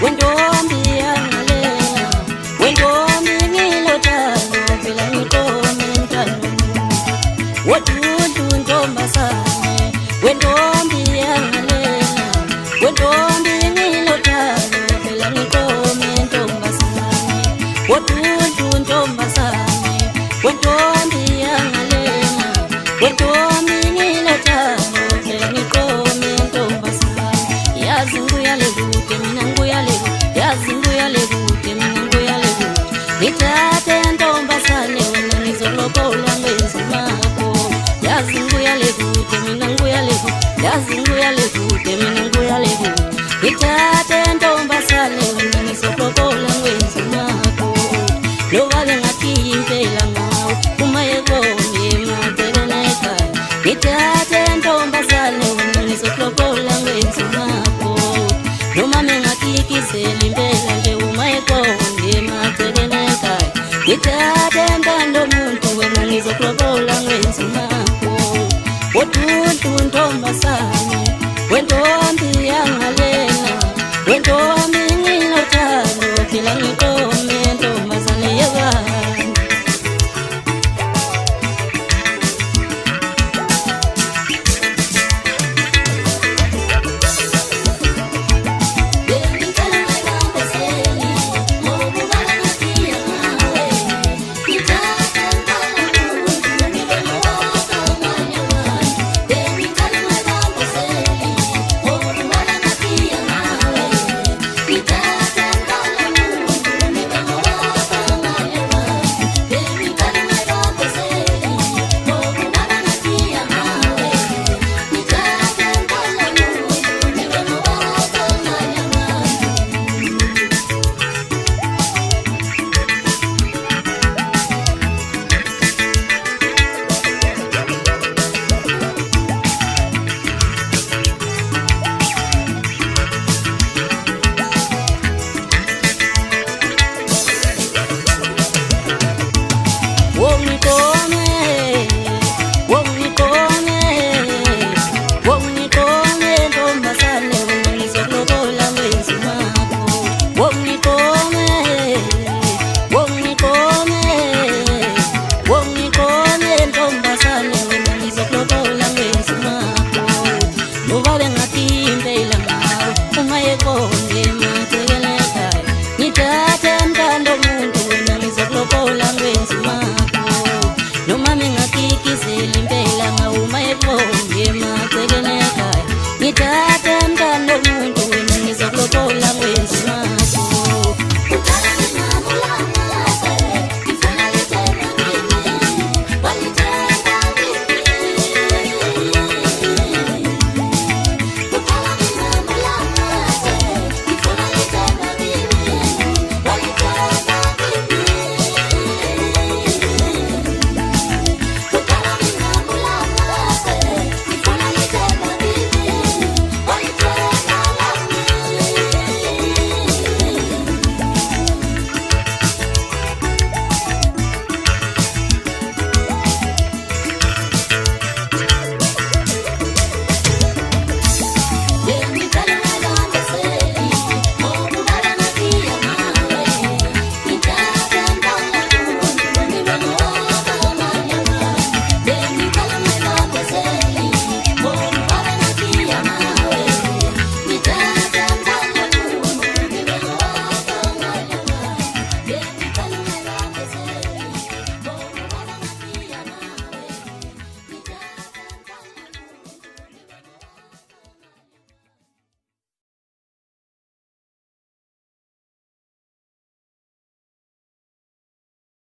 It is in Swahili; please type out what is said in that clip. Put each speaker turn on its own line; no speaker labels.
wentombi yangalela, wentombi ngilotalo phela ngitomentano. Wodundu ntombazane, wentombi yangalela, wentombi ngilotalo phela ngitomentombazane. Wodundu ntombazane, wentombi yangalela, wentombi ngilotalo phela ngitomentombazane. Yazi nguyale kude mina nguyale kude, yazi nguyale kude mina nguyale kude. Ngithathe ntombazane wena ngizolobola ngwenzimako. Yazi nguyale kude mina nguyale kude, yazi nguyale kude mina nguyale kude. Ngithathe ntombazane wena ngizolobola ngwenzimako. Lovale ngathi impela ngawe uma yekone emadeleleka. Ngithathe ntombazane wena ngizolobola ngwenzimako. Noma mengathikizela impela nje uma yekone emadeleleka. Ngithathe ntando muntu wena ngizolobola ngwenzimako. Wodundu ntombazane, wentombi yangalela, wentombi